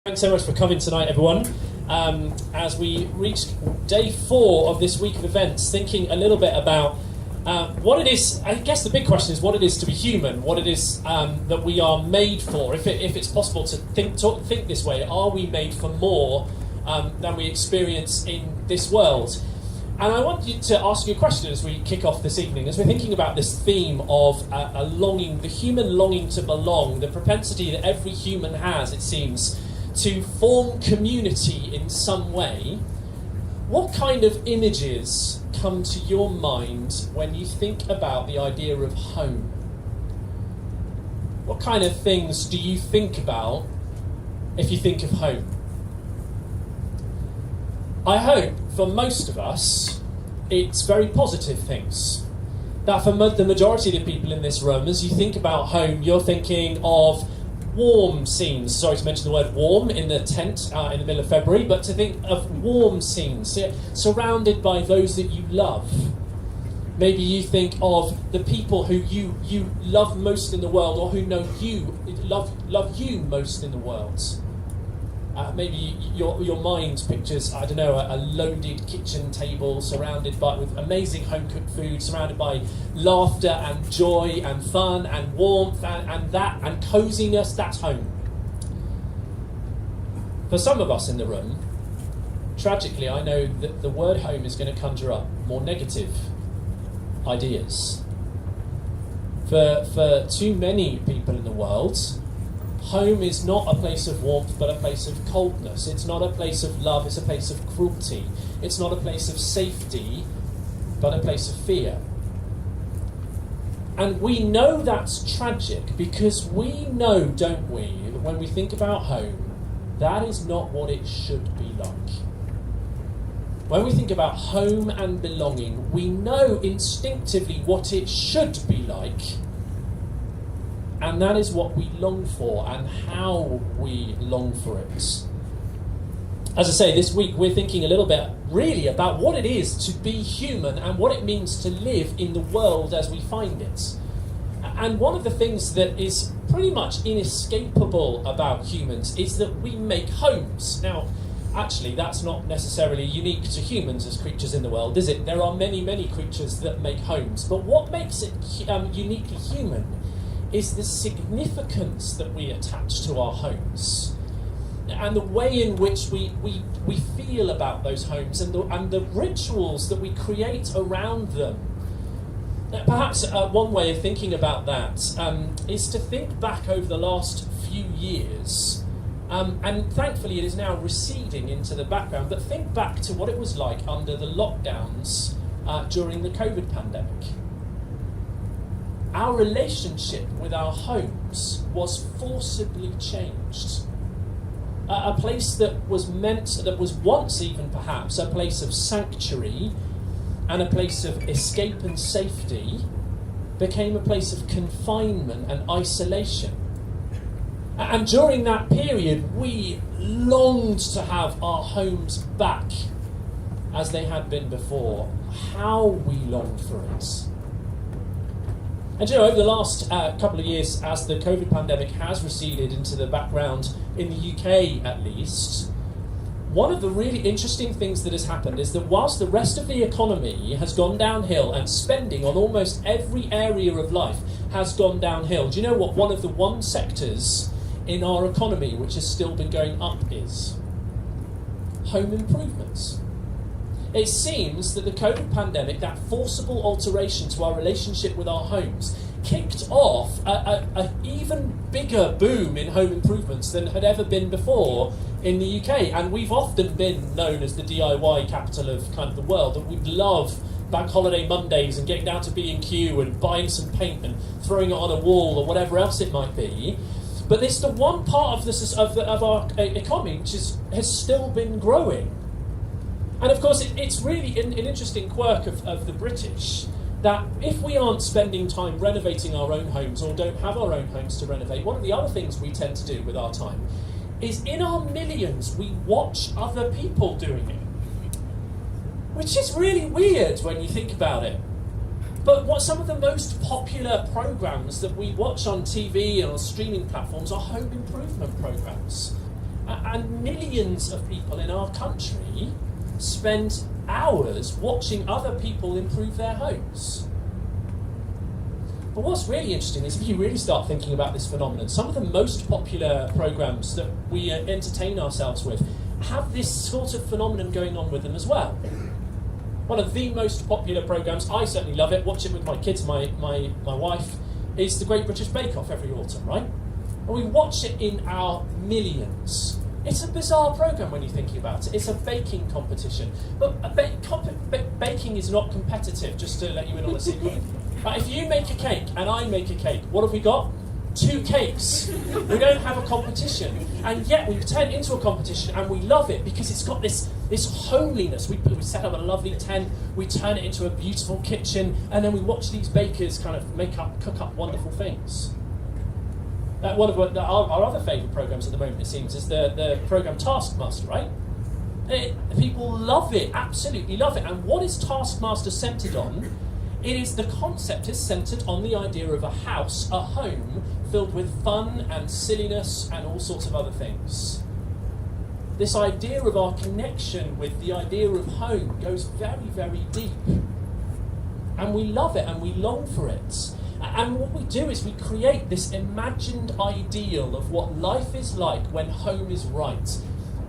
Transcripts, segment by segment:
Thanks so much for coming tonight, everyone. As we reach day 4 of this week of events, thinking a little bit about what it is. I guess the big question is what it is to be human, what it is that we are made for. If it's possible to think this way, are we made for more than we experience in this world? And I want you to ask you a question as we kick off this evening, as we're thinking about this theme of a longing, the human longing to belong, the propensity that every human has, it seems, to form community in some way. What kind of images come to your mind when you think about the idea of home? What kind of things do you think about if you think of home? I hope for most of us it's very positive things. That for the majority of the people in this room, as you think about home, you're thinking of warm scenes. Sorry to mention the word warm in the tent in the middle of February, but to think of warm scenes, surrounded by those that you love. Maybe you think of the people who you love most in the world, or who know you, love you most in the world. Maybe your mind pictures, I don't know, a loaded kitchen table surrounded with amazing home-cooked food, surrounded by laughter and joy and fun and warmth and coziness. That's home. For some of us in the room, tragically, I know that the word home is going to conjure up more negative ideas. For too many people in the world, home is not a place of warmth, but a place of coldness. It's not a place of love, it's a place of cruelty. It's not a place of safety, but a place of fear. And we know that's tragic because we know, don't we, that when we think about home, that is not what it should be like. When we think about home and belonging, we know instinctively what it should be like. And that is what we long for and how we long for it. As I say, this week we're thinking a little bit really about what it is to be human and what it means to live in the world as we find it. And one of the things that is pretty much inescapable about humans is that we make homes. Now, actually, that's not necessarily unique to humans as creatures in the world, is it? There are many, many creatures that make homes. But what makes it uniquely human is the significance that we attach to our homes and the way in which we feel about those homes and the rituals that we create around them. Perhaps one way of thinking about that is to think back over the last few years, and thankfully it is now receding into the background, but think back to what it was like under the lockdowns during the COVID pandemic. Our relationship with our homes was forcibly changed. A place that was once even perhaps a place of sanctuary and a place of escape and safety became a place of confinement and isolation. And during that period, we longed to have our homes back as they had been before. How we longed for it. And you know, over the last couple of years, as the COVID pandemic has receded into the background, in the UK at least, one of the really interesting things that has happened is that whilst the rest of the economy has gone downhill and spending on almost every area of life has gone downhill, do you know what one of the one sectors in our economy which has still been going up is? Home improvements. It seems that the COVID pandemic, that forcible alteration to our relationship with our homes, kicked off an even bigger boom in home improvements than had ever been before in the UK. And we've often been known as the DIY capital of kind of the world, and we love Bank Holiday Mondays and getting down to B&Q and buying some paint and throwing it on a wall or whatever else it might be. But it's the one part of our economy which has still been growing. And of course, it's really an interesting quirk of the British that if we aren't spending time renovating our own homes or don't have our own homes to renovate, one of the other things we tend to do with our time is in our millions we watch other people doing it. Which is really weird when you think about it. But what some of the most popular programs that we watch on TV and on streaming platforms are home improvement programs. And millions of people in our country spend hours watching other people improve their homes. But what's really interesting is if you really start thinking about this phenomenon, some of the most popular programs that we entertain ourselves with have this sort of phenomenon going on with them as well. One of the most popular programs, I certainly love it, watch it with my kids, my wife, is the Great British Bake Off every autumn, right? And we watch it in our millions. It's a bizarre program when you're thinking about it. It's a baking competition. But baking is not competitive, just to let you in on a secret. Right, if you make a cake and I make a cake, what have we got? 2 cakes. We don't have a competition. And yet we turn it into a competition and we love it because it's got this homeliness. We set up a lovely tent, we turn it into a beautiful kitchen, and then we watch these bakers kind of cook up wonderful things. One of our other favourite programmes at the moment, it seems, is the programme Taskmaster, right? People love it, absolutely love it. And what is Taskmaster centred on? The concept is centred on the idea of a house, a home, filled with fun and silliness and all sorts of other things. This idea of our connection with the idea of home goes very, very deep. And we love it and we long for it. And what we do is we create this imagined ideal of what life is like when home is right,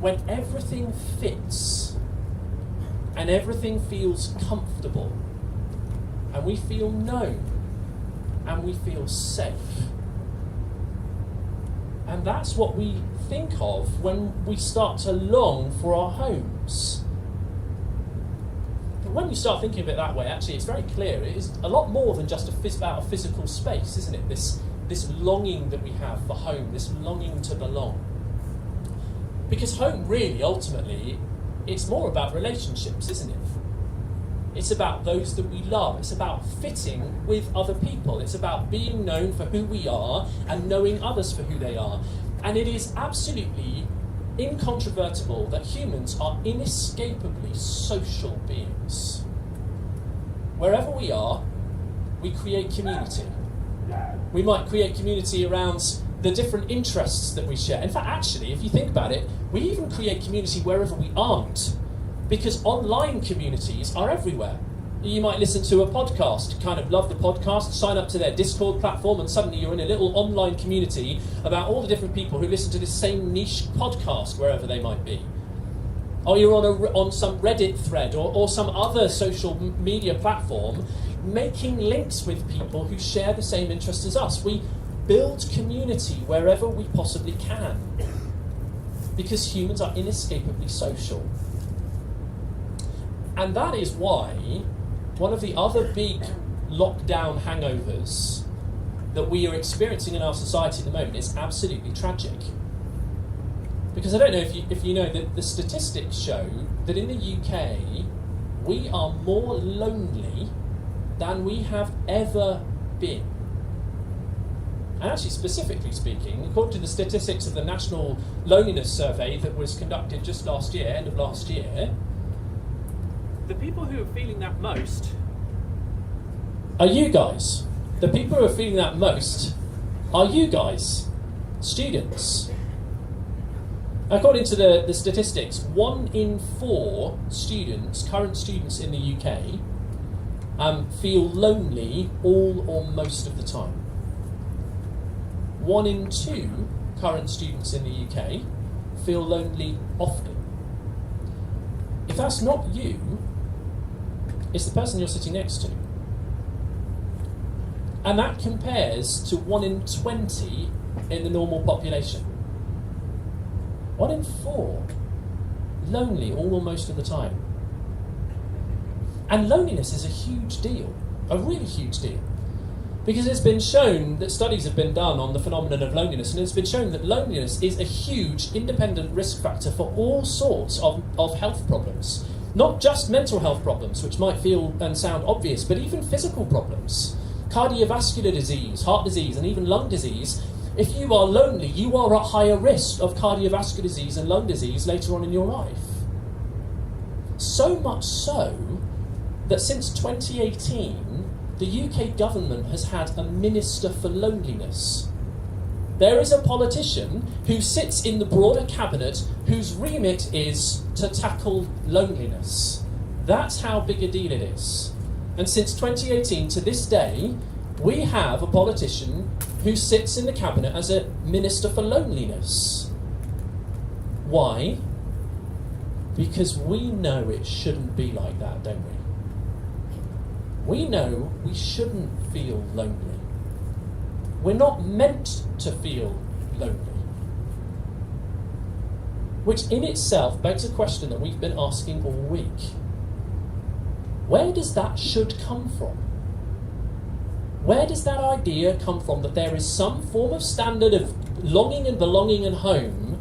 when everything fits and everything feels comfortable. And we feel known, and we feel safe. And that's what we think of when we start to long for our homes. But when you start thinking of it that way, actually, it's very clear. It is a lot more than just about a physical space, isn't it? This longing that we have for home, this longing to belong. Because home, really, ultimately, it's more about relationships, isn't it? It's about those that we love. It's about fitting with other people. It's about being known for who we are and knowing others for who they are. And it is absolutely incontrovertible that humans are inescapably social beings. Wherever we are, we create community. We might create community around the different interests that we share. In fact, actually, if you think about it, we even create community wherever we aren't. Because online communities are everywhere. You might listen to a podcast, kind of love the podcast, sign up to their Discord platform, and suddenly you're in a little online community about all the different people who listen to this same niche podcast, wherever they might be. Or you're on some Reddit thread or some other social media platform, making links with people who share the same interests as us. We build community wherever we possibly can. Because humans are inescapably social. And that is why one of the other big lockdown hangovers that we are experiencing in our society at the moment is absolutely tragic. Because I don't know if you know that the statistics show that in the UK we are more lonely than we have ever been. And actually, specifically speaking, according to the statistics of the National Loneliness Survey that was conducted just last year, end of last year, the people who are feeling that most are you guys. The people who are feeling that most are you guys, students. According to the statistics, 1 in 4 students, current students in the UK, feel lonely all or most of the time. 1 in 2 current students in the UK feel lonely often. If that's not you, it's the person you're sitting next to. And that compares to 1 in 20 in the normal population. 1 in 4 lonely all or most of the time. And loneliness is a huge deal, a really huge deal. Because it's been shown that studies have been done on the phenomenon of loneliness, and it's been shown that loneliness is a huge independent risk factor for all sorts of health problems. Not just mental health problems, which might feel and sound obvious, but even physical problems. Cardiovascular disease, heart disease, and even lung disease. If you are lonely, you are at higher risk of cardiovascular disease and lung disease later on in your life. So much so that since 2018, the UK government has had a Minister for Loneliness. There is a politician who sits in the broader cabinet whose remit is to tackle loneliness. That's how big a deal it is. And since 2018 to this day, we have a politician who sits in the cabinet as a minister for loneliness. Why? Because we know it shouldn't be like that, don't we? We know we shouldn't feel lonely. We're not meant to feel lonely. Which in itself begs a question that we've been asking all week. Where does that should come from? Where does that idea come from that there is some form of standard of longing and belonging and home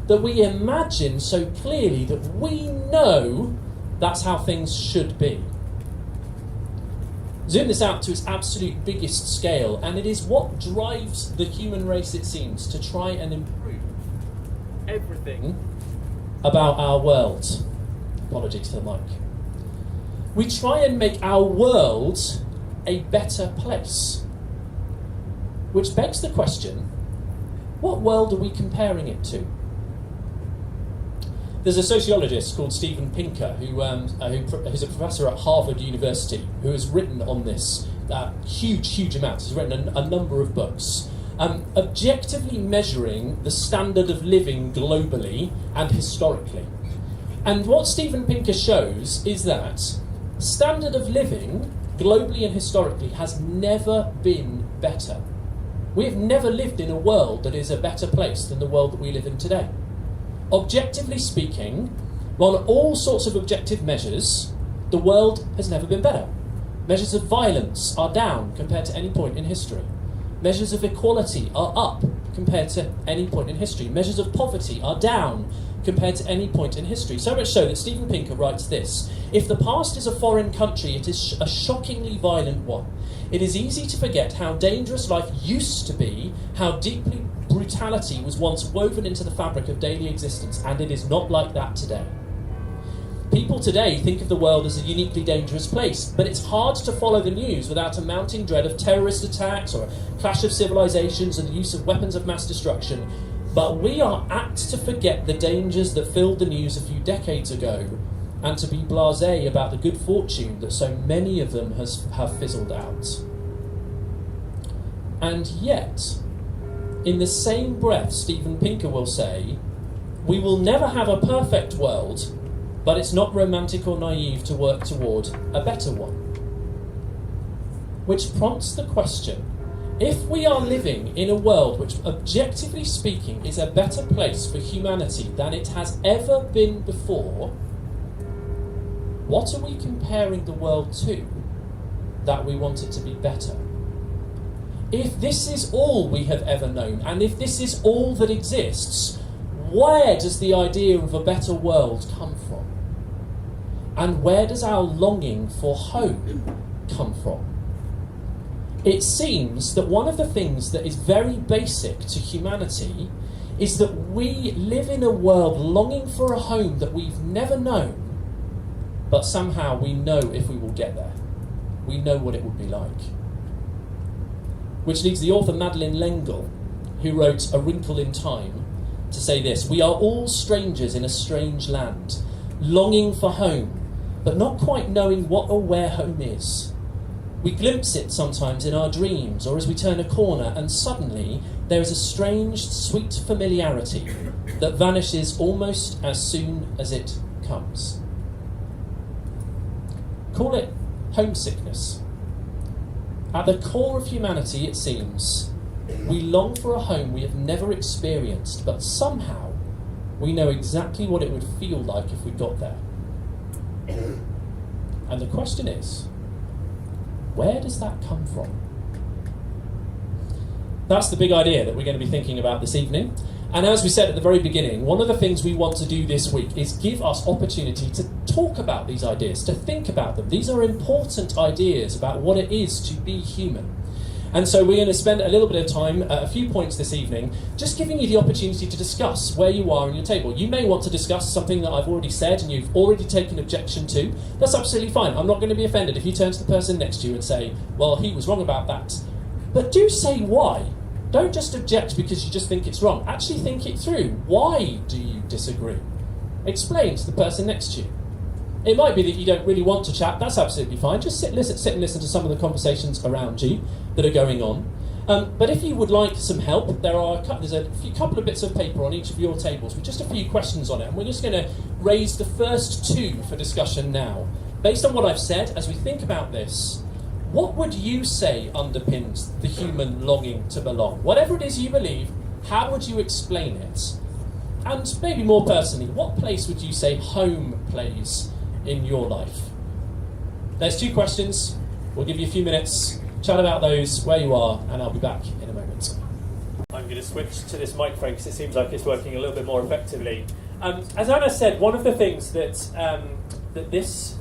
that we imagine so clearly that we know that's how things should be? Zoom this out to its absolute biggest scale, and it is what drives the human race, it seems, to try and improve everything about our world. Apologies for the mic. We try and make our world a better place. Which begs the question, what world are we comparing it to? There's a sociologist called Steven Pinker who's a professor at Harvard University who has written on this huge amount. He's written a number of books, objectively measuring the standard of living globally and historically. And what Steven Pinker shows is that standard of living globally and historically has never been better. We have never lived in a world that is a better place than the world that we live in today. Objectively speaking, on all sorts of objective measures, the world has never been better. Measures of violence are down compared to any point in history. Measures of equality are up compared to any point in history. Measures of poverty are down compared to any point in history. So much so that Steven Pinker writes this: if the past is a foreign country, it is a shockingly violent one. It is easy to forget how dangerous life used to be, how deeply brutality was once woven into the fabric of daily existence, and it is not like that today. People today think of the world as a uniquely dangerous place, but it's hard to follow the news without a mounting dread of terrorist attacks or a clash of civilizations and the use of weapons of mass destruction. But we are apt to forget the dangers that filled the news a few decades ago, and to be blasé about the good fortune that so many of them have fizzled out. And yet, in the same breath, Steven Pinker will say, we will never have a perfect world, but it's not romantic or naive to work toward a better one. Which prompts the question, if we are living in a world which, objectively speaking, is a better place for humanity than it has ever been before, what are we comparing the world to that we want it to be better? If this is all we have ever known, and if this is all that exists, where does the idea of a better world come from? And where does our longing for home come from? It seems that one of the things that is very basic to humanity is that we live in a world longing for a home that we've never known, but somehow we know if we will get there. We know what it would be like. Which leads the author Madeleine L'Engle, who wrote A Wrinkle in Time, to say this: we are all strangers in a strange land, longing for home, but not quite knowing what or where home is. We glimpse it sometimes in our dreams, or as we turn a corner, and suddenly there is a strange, sweet familiarity that vanishes almost as soon as it comes. Call it homesickness. At the core of humanity, it seems, we long for a home we have never experienced, but somehow we know exactly what it would feel like if we got there. And the question is, where does that come from? That's the big idea that we're going to be thinking about this evening. And as we said at the very beginning, one of the things we want to do this week is give us opportunity to talk about these ideas, to think about them. These are important ideas about what it is to be human. And so we're going to spend a little bit of time, a few points this evening, just giving you the opportunity to discuss where you are on your table. You may want to discuss something that I've already said and you've already taken objection to. That's absolutely fine. I'm not going to be offended if you turn to the person next to you and say, well, he was wrong about that. But do say why. Don't just object because you just think it's wrong. Actually think it through. Why do you disagree? Explain to the person next to you. It might be that you don't really want to chat. That's absolutely fine. Just sit and listen to some of the conversations around you that are going on. But if you would like some help, there's a couple of bits of paper on each of your tables with just a few questions on it, and we're just going to raise the first two for discussion now. Based on what I've said, as we think about this, what would you say underpins the human longing to belong? Whatever it is you believe, how would you explain it? And maybe more personally, what place would you say home plays in your life? There's two questions. We'll give you a few minutes. Chat about those where you are, and I'll be back in a moment. I'm going to switch to this microphone because it seems like it's working a little bit more effectively. As Anna said, one of the things that this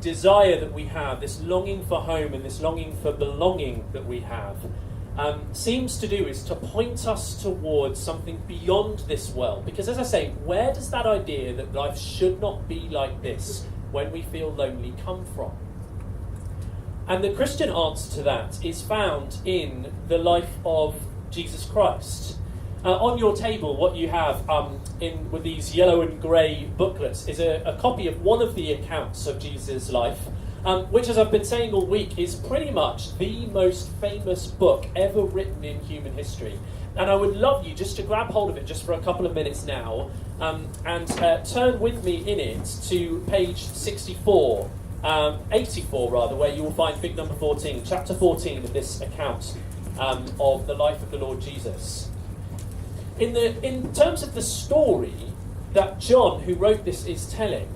desire that we have, this longing for home and this longing for belonging that we have, seems to do is to point us towards something beyond this world. Because as I say, where does that idea that life should not be like this when we feel lonely come from? And the Christian answer to that is found in the life of Jesus Christ. On your table, what you have with these yellow and grey booklets is a copy of one of the accounts of Jesus' life, which, as I've been saying all week, is pretty much the most famous book ever written in human history. And I would love you just to grab hold of it just for a couple of minutes now and turn with me in it to page 84. 84 rather, where you will find big number 14, chapter 14 of this account of the life of the Lord Jesus. In terms of the story that John, who wrote this, is telling,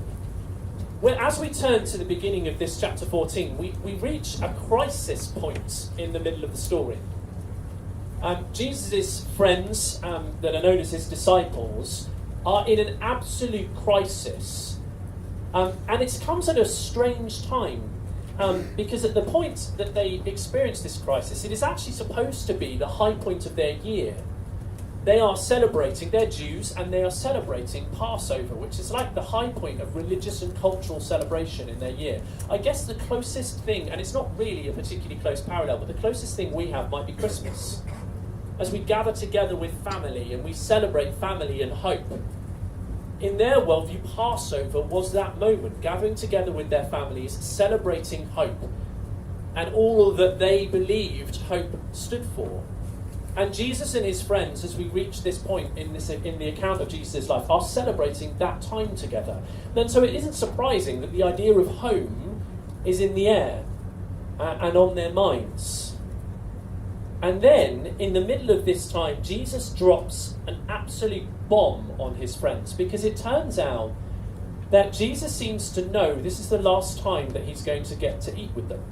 as we turn to the beginning of this chapter 14, we reach a crisis point in the middle of the story. Jesus' friends, that are known as his disciples, are in an absolute crisis. And it comes at a strange time, because at the point that they experience this crisis, it is actually supposed to be the high point of their year. They are celebrating, they're Jews, and they are celebrating Passover, which is like the high point of religious and cultural celebration in their year. I guess the closest thing, and it's not really a particularly close parallel, but the closest thing we have might be Christmas. As we gather together with family and we celebrate family and hope. In their worldview, Passover was that moment, gathering together with their families, celebrating hope, and all that they believed hope stood for. And Jesus and his friends, as we reach this point in the account of Jesus' life, are celebrating that time together. And so it isn't surprising that the idea of home is in the air and on their minds. And then, in the middle of this time, Jesus drops an absolute bomb on his friends, because it turns out that Jesus seems to know this is the last time that he's going to get to eat with them.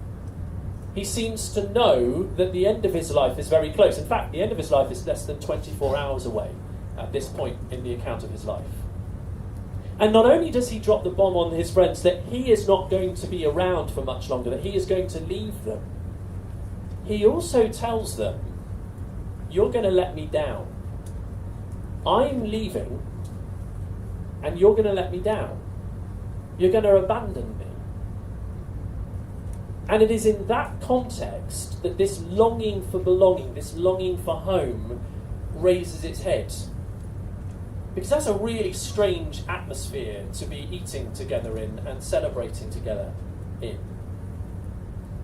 He seems to know that the end of his life is very close. In fact, the end of his life is less than 24 hours away at this point in the account of his life. And not only does he drop the bomb on his friends that he is not going to be around for much longer, that he is going to leave them, he also tells them, you're going to let me down. I'm leaving, and you're going to let me down. You're going to abandon me. And it is in that context that this longing for belonging, this longing for home, raises its head. Because that's a really strange atmosphere to be eating together in and celebrating together in.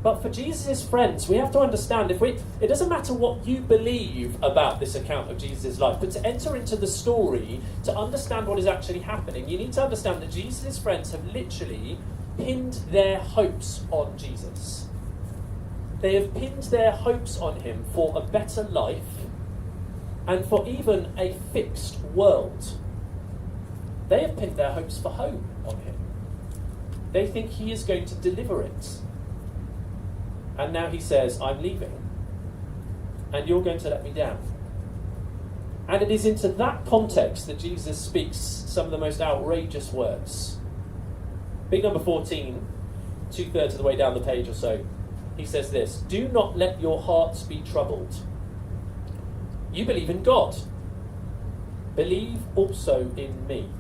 But for Jesus' friends, we have to understand, it doesn't matter what you believe about this account of Jesus' life, but to enter into the story, to understand what is actually happening, you need to understand that Jesus' friends have literally pinned their hopes on Jesus. They have pinned their hopes on him for a better life and for even a fixed world. They have pinned their hopes for home on him. They think he is going to deliver it. And now he says, I'm leaving, and you're going to let me down. And it is into that context that Jesus speaks some of the most outrageous words. Big number 14, 2/3 of the way down the page or so, he says this: do not let your hearts be troubled. You believe in God. Believe also in me.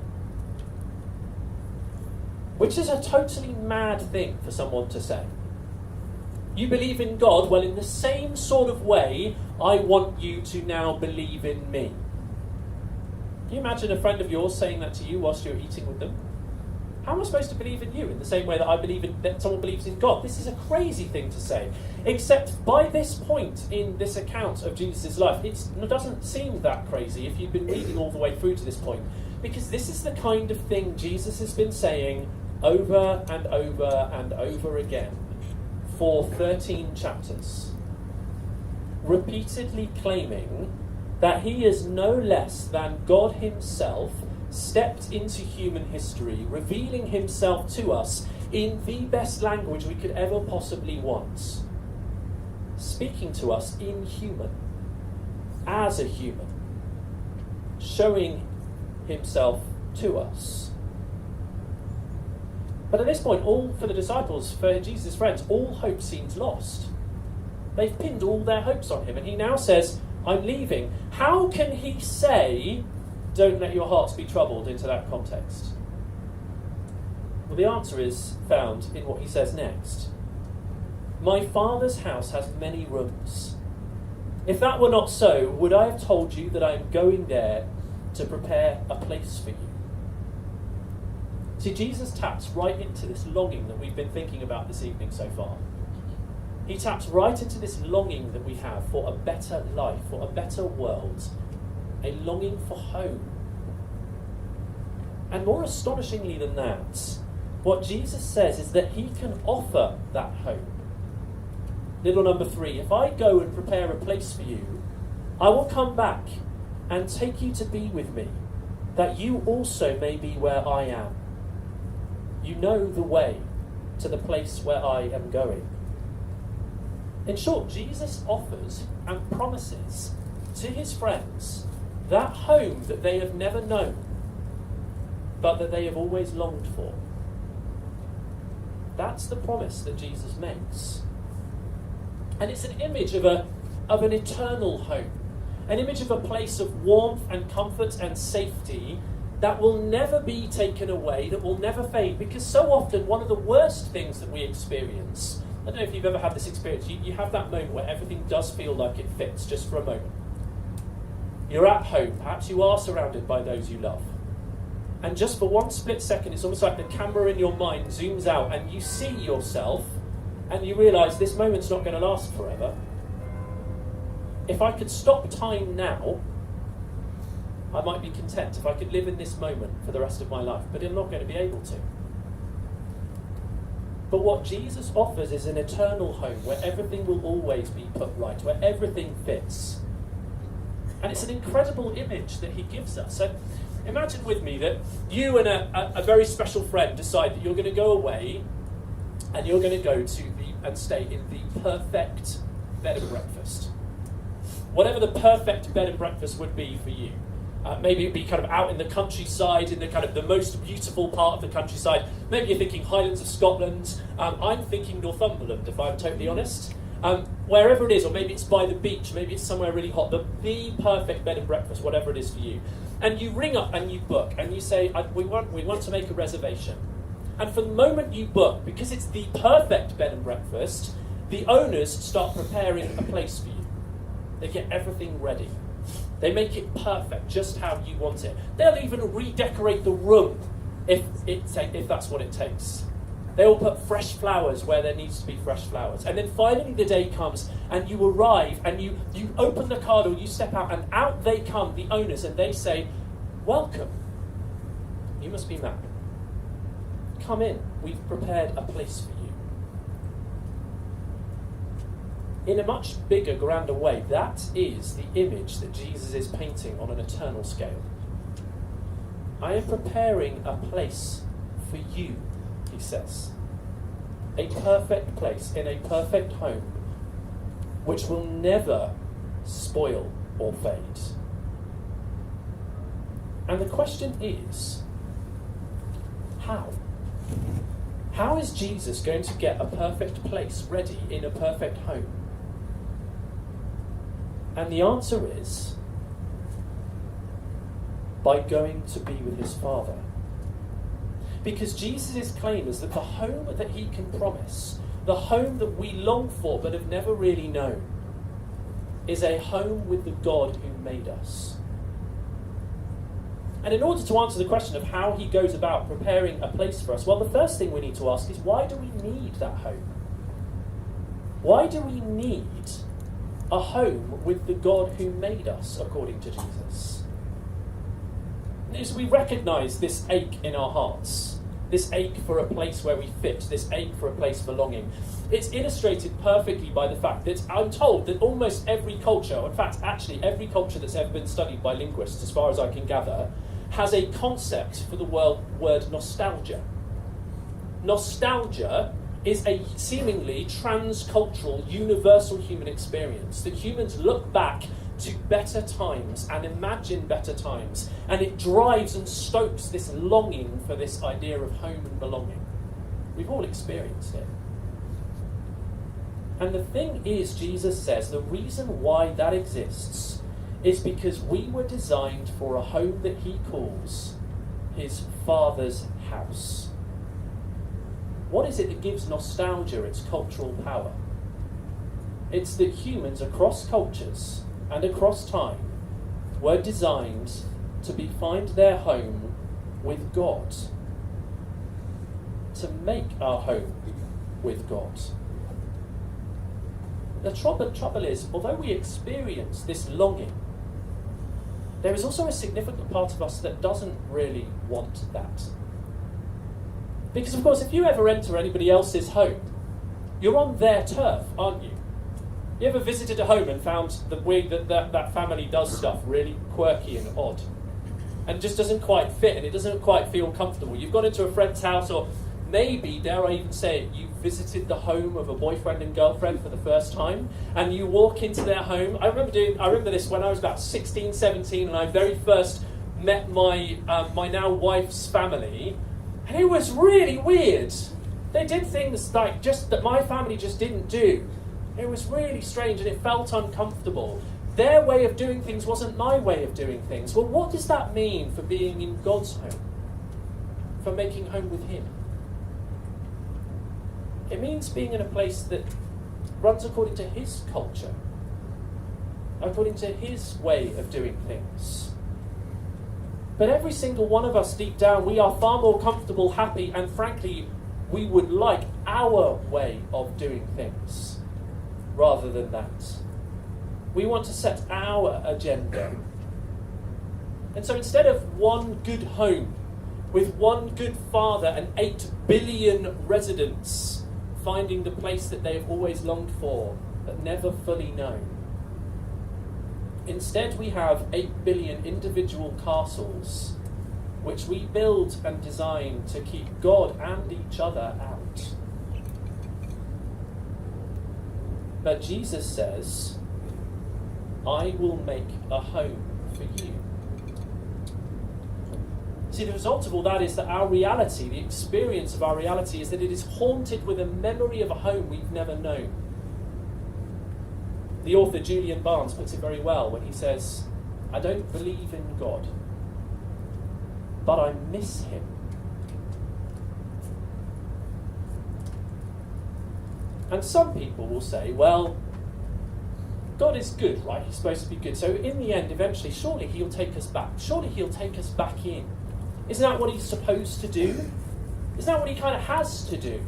Which is a totally mad thing for someone to say. You believe in God? Well, in the same sort of way, I want you to now believe in me. Can you imagine a friend of yours saying that to you whilst you're eating with them? How am I supposed to believe in you in the same way that I believe that someone believes in God? This is a crazy thing to say. Except by this point in this account of Jesus' life, it doesn't seem that crazy if you've been reading all the way through to this point. Because this is the kind of thing Jesus has been saying over and over and over again for 13 chapters. Repeatedly claiming that he is no less than God himself, stepped into human history, revealing himself to us in the best language we could ever possibly want, speaking to us in human, as a human, showing himself to us. But at this point, all for the disciples, for Jesus' friends, all hope seems lost. They've pinned all their hopes on him, and he now says, I'm leaving. How can he say, don't let your hearts be troubled, into that context? Well, the answer is found in what he says next. My Father's house has many rooms. If that were not so, would I have told you that I am going there to prepare a place for you? See, Jesus taps right into this longing that we've been thinking about this evening so far. He taps right into this longing that we have for a better life, for a better world, a longing for home. And more astonishingly than that, what Jesus says is that he can offer that home. Little number 3, if I go and prepare a place for you, I will come back and take you to be with me, that you also may be where I am. You know the way to the place where I am going. In short, Jesus offers and promises to his friends that home that they have never known, but that they have always longed for. That's the promise that Jesus makes. And it's an image of an eternal home, an image of a place of warmth and comfort and safety that will never be taken away, that will never fade, because so often one of the worst things that we experience, I don't know if you've ever had this experience, you have that moment where everything does feel like it fits just for a moment. You're at home, perhaps you are surrounded by those you love. And just for one split second, it's almost like the camera in your mind zooms out and you see yourself and you realise this moment's not going to last forever. If I could stop time now, I might be content if I could live in this moment for the rest of my life, but I'm not going to be able to. But what Jesus offers is an eternal home where everything will always be put right, where everything fits. And it's an incredible image that he gives us. So imagine with me that you and a very special friend decide that you're going to go away and you're going to go to and stay in the perfect bed and breakfast. Whatever the perfect bed and breakfast would be for you. Maybe it'd be kind of out in the countryside, in the kind of the most beautiful part of the countryside. Maybe you're thinking Highlands of Scotland. I'm thinking Northumberland, if I'm totally honest. Wherever it is, or maybe it's by the beach, maybe it's somewhere really hot, the perfect bed and breakfast, whatever it is for you. And you ring up and you book, and you say, we want to make a reservation. And from the moment you book, because it's the perfect bed and breakfast, the owners start preparing a place for you. They get everything ready. They make it perfect, just how you want it. They'll even redecorate the room if that's what it takes. They'll put fresh flowers where there needs to be fresh flowers. And then finally the day comes and you arrive and you open the car door, you step out, and out they come, the owners, and they say, welcome. You must be Matt. Come in. We've prepared a place for you. In a much bigger, grander way, that is the image that Jesus is painting on an eternal scale. I am preparing a place for you, he says. A perfect place in a perfect home, which will never spoil or fade. And the question is, how? How is Jesus going to get a perfect place ready in a perfect home? And the answer is by going to be with his Father. Because Jesus' claim is that the home that he can promise the home that we long for but have never really known, is a home with the God who made us. And in order to answer the question of how he goes about preparing a place for us, well, the first thing we need to ask is, why do we need that home? Why do we need a home with the God who made us, according to Jesus? As we recognise this ache in our hearts, this ache for a place where we fit, this ache for a place for longing, it's illustrated perfectly by the fact that I'm told that almost every culture, or in fact actually every culture that's ever been studied by linguists, as far as I can gather, has a concept for the word nostalgia. Nostalgia is a seemingly transcultural, universal human experience, that humans look back to better times and imagine better times, and it drives and stokes this longing for this idea of home and belonging. We've all experienced it. And the thing is, Jesus says, the reason why that exists is because we were designed for a home that he calls his Father's house. What is it that gives nostalgia its cultural power? It's that humans across cultures and across time were designed to find their home with God, to make our home with God. The trouble is, although we experience this longing, there is also a significant part of us that doesn't really want that. Because, of course, if you ever enter anybody else's home, you're on their turf, aren't you? You ever visited a home and found the way that family does stuff really quirky and odd, and it just doesn't quite fit, and it doesn't quite feel comfortable? You've gone into a friend's house, or maybe, dare I even say it, you visited the home of a boyfriend and girlfriend for the first time, and you walk into their home. I remember this when I was about 16, 17, and I very first met my now wife's family, and it was really weird. They did things like just that my family just didn't do. It was really strange, and it felt uncomfortable. Their way of doing things wasn't my way of doing things. Well, what does that mean for being in God's home? For making home with him? It means being in a place that runs according to his culture, according to his way of doing things. But every single one of us, deep down, we are far more comfortable, happy, and frankly, we would like our way of doing things rather than that. We want to set our agenda. And so instead of one good home with one good father and 8 billion residents finding the place that they have always longed for but never fully known, instead we have 8 billion individual castles which we build and design to keep God and each other out. But Jesus says, I will make a home for you. See, the result of all that is that our reality, the experience of our reality, is that it is haunted with a memory of a home we've never known. The author Julian Barnes puts it very well when he says, I don't believe in God, but I miss him. And some people will say, well, God is good, right? He's supposed to be good. So in the end, eventually, surely he'll take us back. Surely he'll take us back in. Isn't that what he's supposed to do? Isn't that what he kind of has to do?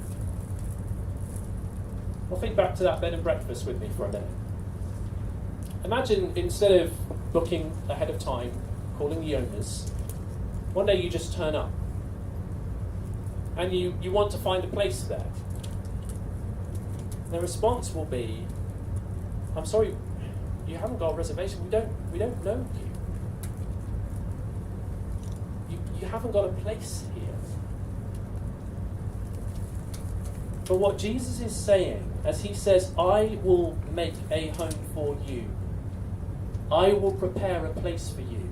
Well, think back to that bed and breakfast with me for a minute. Imagine instead of booking ahead of time, calling the owners, one day you just turn up. And you want to find a place there. The response will be, I'm sorry, you haven't got a reservation. We don't know you. You haven't got a place here. But what Jesus is saying, as he says, I will make a home for you. I will prepare a place for you.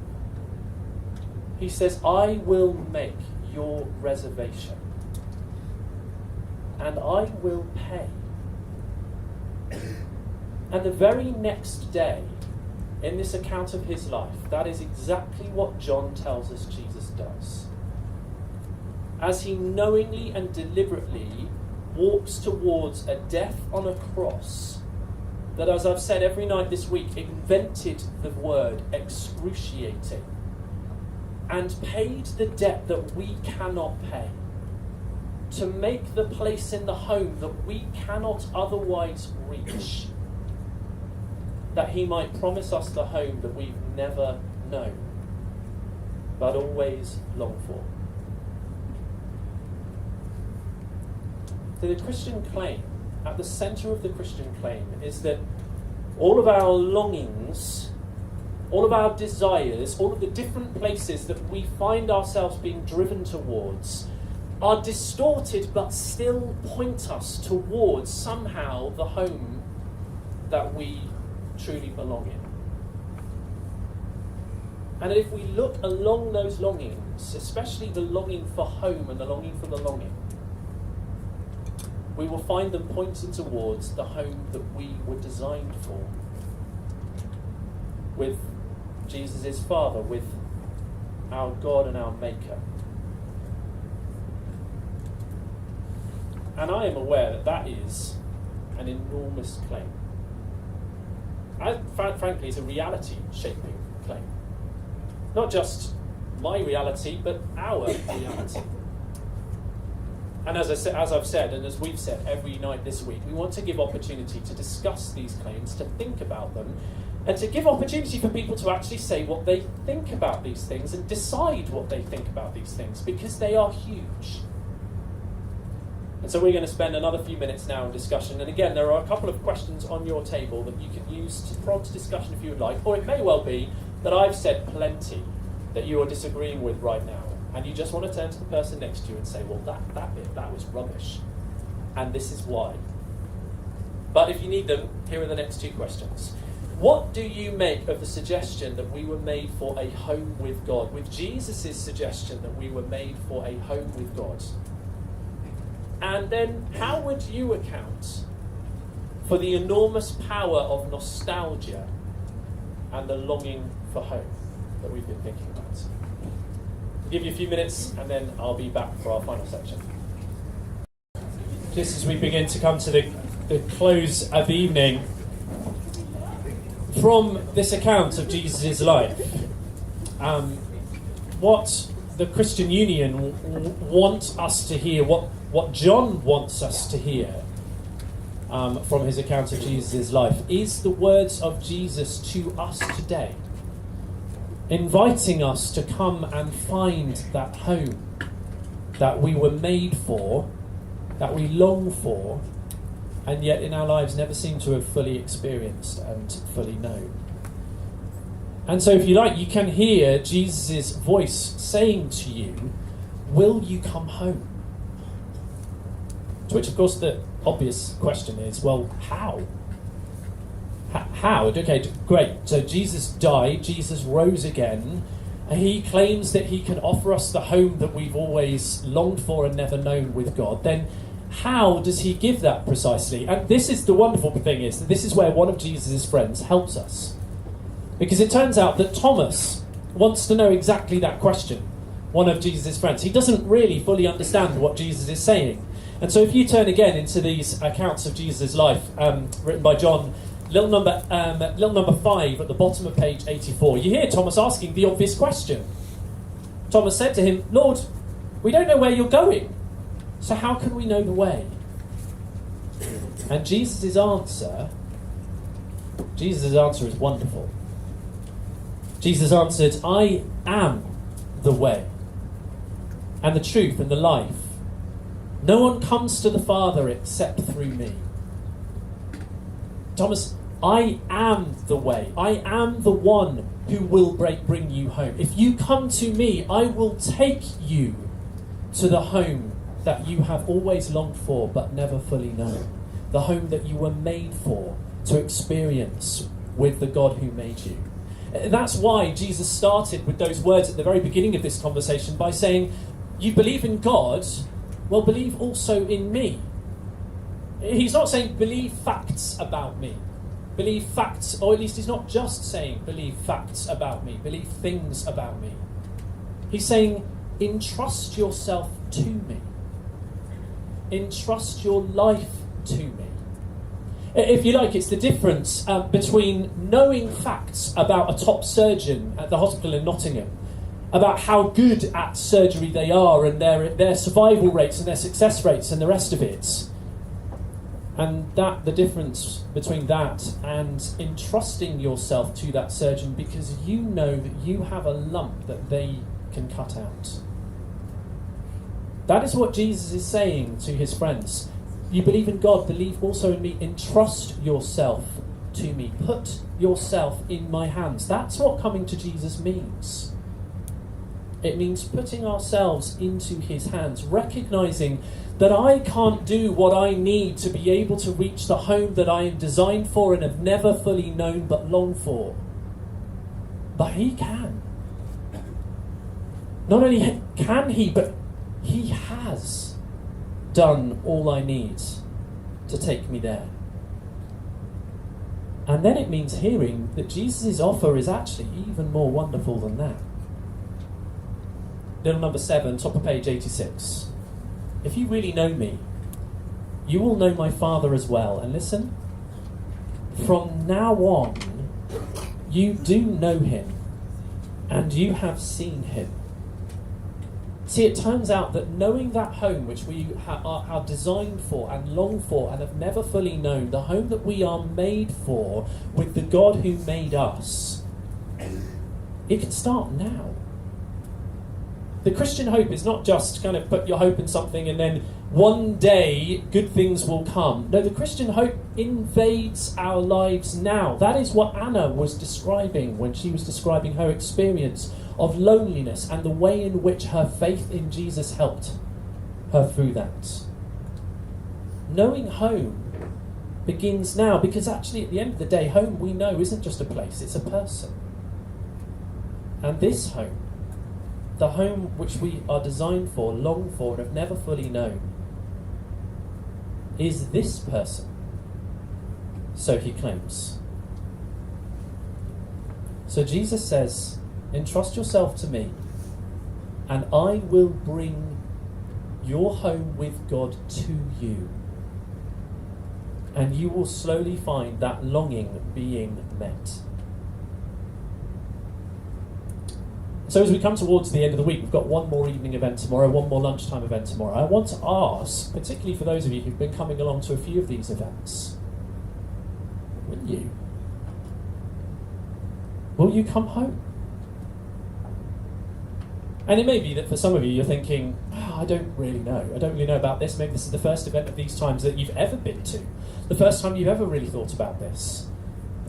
He says, I will make your reservation. And I will pay. And the very next day, in this account of his life, that is exactly what John tells us Jesus does. As he knowingly and deliberately walks towards a death on a cross that, as I've said every night this week, invented the word excruciating and paid the debt that we cannot pay, to make the place in the home that we cannot otherwise reach, that he might promise us the home that we've never known, but always longed for. So the Christian claim, at the centre of the Christian claim, is that all of our longings, all of our desires, all of the different places that we find ourselves being driven towards are distorted but still point us towards somehow the home that we truly belong in. And if we look along those longings, especially the longing for home and the longing for belonging, we will find them pointing towards the home that we were designed for, with Jesus as Father, with our God and our Maker. And I am aware that that is an enormous claim. Frankly, it's a reality-shaping claim. Not just my reality, but our reality. And as I've said, and as we've said every night this week, we want to give opportunity to discuss these claims, to think about them, and to give opportunity for people to actually say what they think about these things and decide what they think about these things, because they are huge. And so we're going to spend another few minutes now in discussion. And again, there are a couple of questions on your table that you can use to prompt discussion if you would like. Or it may well be that I've said plenty that you are disagreeing with right now, and you just want to turn to the person next to you and say, well, that bit, that was rubbish, and this is why. But if you need them, here are the next two questions. What do you make of the suggestion that we were made for a home with God, with Jesus' suggestion that we were made for a home with God? And then, how would you account for the enormous power of nostalgia and the longing for home that we've been thinking about? I'll give you a few minutes, and then I'll be back for our final section. Just as we begin to come to the close of the evening, from this account of Jesus' life, what the Christian Union want us to hear, what John wants us to hear from his account of Jesus' life, is the words of Jesus to us today, inviting us to come and find that home that we were made for, that we long for, and yet in our lives never seem to have fully experienced and fully known. And so if you like, you can hear Jesus' voice saying to you, will you come home? To which, of course, the obvious question is, well, how? How? Okay, great. So Jesus died, Jesus rose again, and he claims that he can offer us the home that we've always longed for and never known with God. Then how does he give that precisely? And this is the wonderful thing, is that this is where one of Jesus' friends helps us. Because it turns out that Thomas wants to know exactly that question, one of Jesus' friends. He doesn't really fully understand what Jesus is saying. And so if you turn again into these accounts of Jesus' life, written by John, little number 5 at the bottom of page 84, you hear Thomas asking the obvious question. Thomas said to him, Lord, we don't know where you're going, so how can we know the way? And Jesus' answer is wonderful. Jesus answered, I am the way, and the truth, and the life. No one comes to the Father except through me. Thomas, I am the way. I am the one who will bring you home. If you come to me, I will take you to the home that you have always longed for but never fully known. The home that you were made for, to experience with the God who made you. That's why Jesus started with those words at the very beginning of this conversation by saying, you believe in God, well, believe also in me. He's not saying believe facts about me. Believe facts, or at least he's not just saying believe facts about me, believe things about me. He's saying entrust yourself to me. entrust your life to me. If you like, it's the difference between knowing facts about a top surgeon at the hospital in Nottingham, about how good at surgery they are and their survival rates and their success rates and the rest of it. And the difference between that and entrusting yourself to that surgeon because you know that you have a lump that they can cut out. That is what Jesus is saying to his friends. You believe in God, believe also in me. Entrust yourself to me. Put yourself in my hands. That's what coming to Jesus means. It means putting ourselves into his hands, recognizing that I can't do what I need to be able to reach the home that I am designed for and have never fully known but long for. But he can. Not only can he, but he has done all I need to take me there. And then it means hearing that Jesus' offer is actually even more wonderful than that. Little number 7, top of page 86. If you really know me, you will know my Father as well. And listen, from now on, you do know him, and you have seen him. See, it turns out that knowing that home which we are designed for and long for and have never fully known, the home that we are made for with the God who made us, it can start now. The Christian hope is not just kind of put your hope in something and then one day good things will come. No, the Christian hope invades our lives now. That is what Anna was describing when she was describing her experience of loneliness and the way in which her faith in Jesus helped her through that. Knowing home begins now because actually at the end of the day, home we know isn't just a place, it's a person. And this home, the home which we are designed for, long for, and have never fully known, is this person. So he claims. So Jesus says, entrust yourself to me, and I will bring your home with God to you. And you will slowly find that longing being met. So as we come towards the end of the week, we've got one more evening event tomorrow, one more lunchtime event tomorrow. I want to ask, particularly for those of you who've been coming along to a few of these events, will you? Will you come home? And it may be that for some of you, you're thinking, I don't really know. I don't really know about this. Maybe this is the first event of these times that you've ever been to. The first time you've ever really thought about this.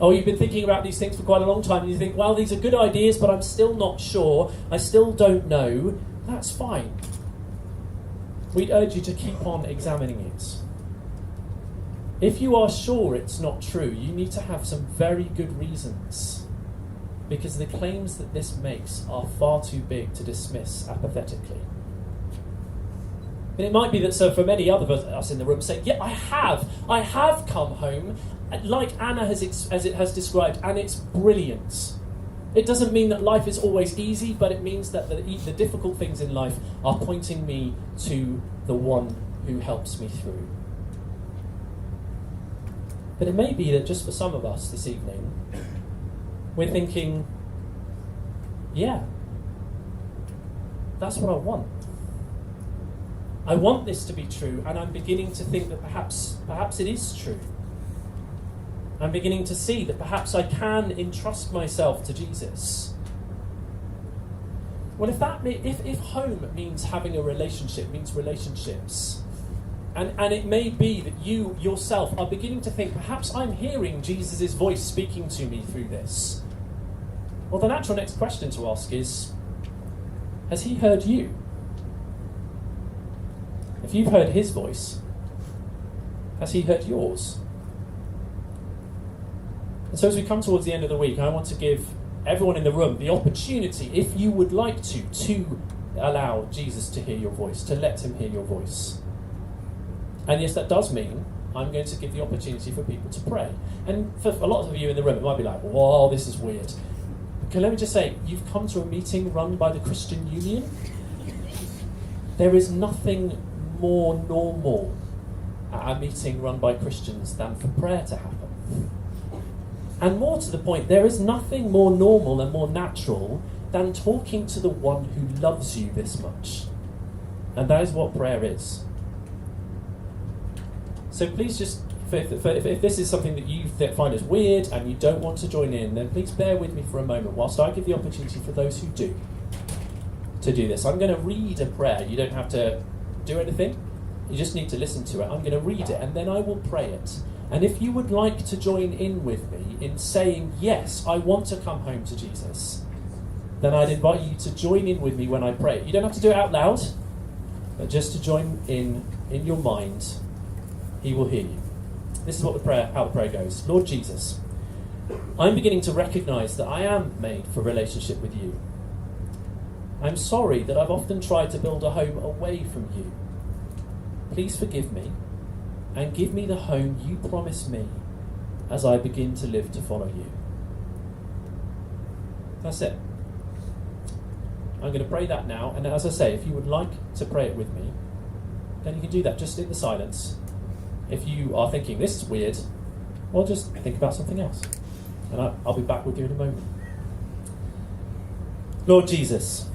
Or you've been thinking about these things for quite a long time and you think, well, these are good ideas, but I'm still not sure. I still don't know. That's fine. We'd urge you to keep on examining it. If you are sure it's not true, you need to have some very good reasons, because the claims that this makes are far too big to dismiss apathetically. And it might be that so for many other of us in the room say, yeah, I have come home, like Anna has described, and it's brilliant. It doesn't mean that life is always easy, but it means that the difficult things in life are pointing me to the one who helps me through. But it may be that just for some of us this evening, we're thinking, yeah, that's what I want. I want this to be true, and I'm beginning to think that perhaps it is true. I'm beginning to see that perhaps I can entrust myself to Jesus. Well, if home means having a relationship, means relationships, and it may be that you yourself are beginning to think, perhaps I'm hearing Jesus' voice speaking to me through this. Well, the natural next question to ask is, has he heard you? If you've heard his voice, has he heard yours? And so as we come towards the end of the week, I want to give everyone in the room the opportunity, if you would like to allow Jesus to hear your voice, to let him hear your voice. And yes, that does mean I'm going to give the opportunity for people to pray. And for a lot of you in the room, it might be like, whoa, this is weird. Okay, let me just say, you've come to a meeting run by the Christian Union. There is nothing more normal at a meeting run by Christians than for prayer to happen. And more to the point, there is nothing more normal and more natural than talking to the one who loves you this much. And that is what prayer is. So please just, if this is something that you find as weird and you don't want to join in, then please bear with me for a moment whilst I give the opportunity for those who do to do this. I'm going to read a prayer. You don't have to do anything. You just need to listen to it. I'm going to read it and then I will pray it. And if you would like to join in with me in saying, yes, I want to come home to Jesus, then I'd invite you to join in with me when I pray it. You don't have to do it out loud, but just to join in your mind. He will hear you. This is how the prayer goes. Lord Jesus, I'm beginning to recognise that I am made for relationship with you. I'm sorry that I've often tried to build a home away from you. Please forgive me and give me the home you promised me as I begin to live to follow you. That's it. I'm going to pray that now, and as I say, if you would like to pray it with me, then you can do that just in the silence. If you are thinking, this is weird, well, just think about something else. And I'll be back with you in a moment. Lord Jesus,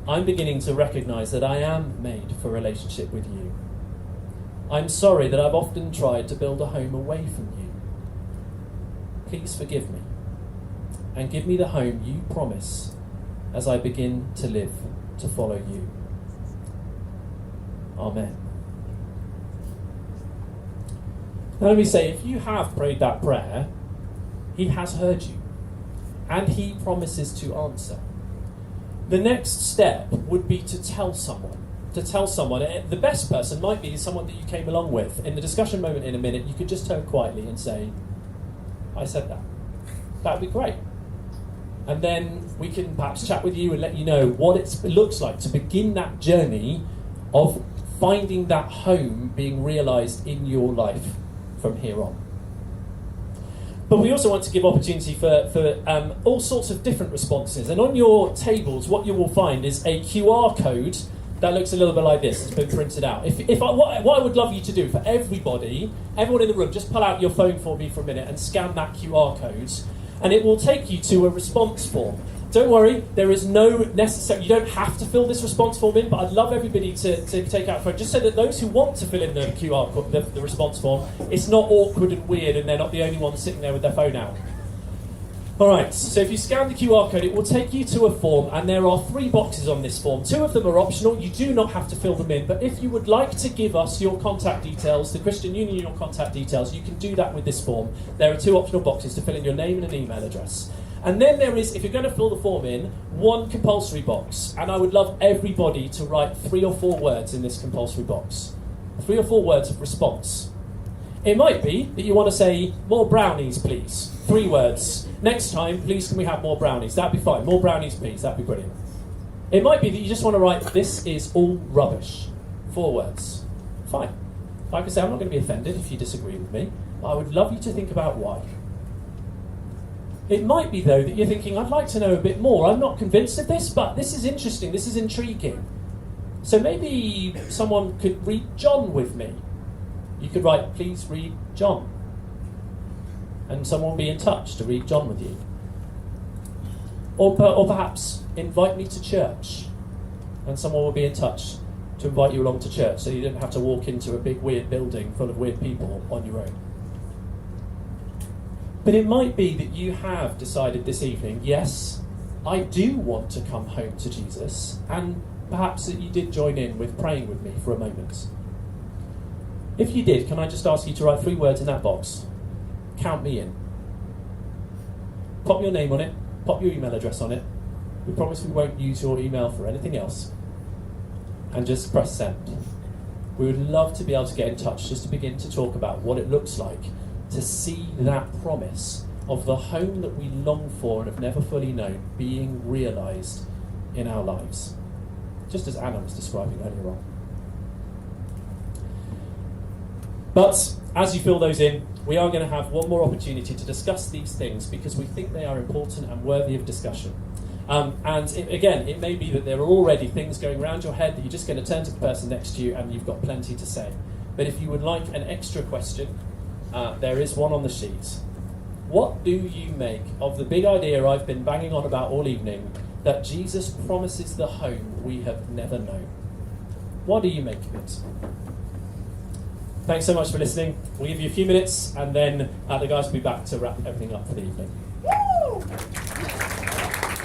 I'm beginning to recognise that I am made for relationship with you. I'm sorry that I've often tried to build a home away from you. Please forgive me and give me the home you promise as I begin to live to follow you. Amen. Now let me say, if you have prayed that prayer, he has heard you and he promises to answer. The next step would be to tell someone. The best person might be someone that you came along with. In the discussion moment in a minute, you could just turn quietly and say, I said that. That would be great. And then we can perhaps chat with you and let you know what it looks like to begin that journey of finding that home being realised in your life from here on. But we also want to give opportunity for all sorts of different responses. And on your tables, what you will find is a QR code that looks a little bit like this. It's been printed out. What I would love you to do for everyone in the room, just pull out your phone for me for a minute and scan that QR code, and it will take you to a response form. Don't worry, there is no necessary, you don't have to fill this response form in, but I'd love everybody to take out a phone, just so that those who want to fill in the QR code, the response form, it's not awkward and weird and they're not the only ones sitting there with their phone out. Alright, so if you scan the QR code, it will take you to a form, and there are 3 boxes on this form. 2 of them are optional, you do not have to fill them in, but if you would like to give us your contact details, the Christian Union your contact details, you can do that with this form. There are 2 optional boxes to fill in your name and an email address. And then there is, if you're going to fill the form in, 1 compulsory box, and I would love everybody to write 3 or 4 words in this compulsory box. 3 or 4 words of response. It might be that you want to say, more brownies please, 3 words. Next time, please can we have more brownies? That'd be fine. More brownies, please. That'd be brilliant. It might be that you just want to write, this is all rubbish. 4 words. Fine. Like I say, I'm not going to be offended if you disagree with me. I would love you to think about why. It might be, though, that you're thinking, I'd like to know a bit more. I'm not convinced of this, but this is interesting. This is intriguing. So maybe someone could read John with me. You could write, please read John. And someone will be in touch to read John with you. Or perhaps invite me to church, and someone will be in touch to invite you along to church, so you don't have to walk into a big weird building full of weird people on your own. But it might be that you have decided this evening, yes, I do want to come home to Jesus, and perhaps that you did join in with praying with me for a moment. If you did, can I just ask you to write 3 words in that box? Count me in. Pop your name on it, pop your email address on it. We promise we won't use your email for anything else. And just press send. We would love to be able to get in touch just to begin to talk about what it looks like to see that promise of the home that we long for and have never fully known being realised in our lives. Just as Anna was describing earlier on. But as you fill those in, we are going to have one more opportunity to discuss these things because we think they are important and worthy of discussion. It may be that there are already things going around your head that you're just going to turn to the person next to you and you've got plenty to say. But if you would like an extra question, there is one on the sheet. What do you make of the big idea I've been banging on about all evening, that Jesus promises the home we have never known? What do you make of it? Thanks so much for listening. We'll give you a few minutes and then the guys will be back to wrap everything up for the evening. Woo!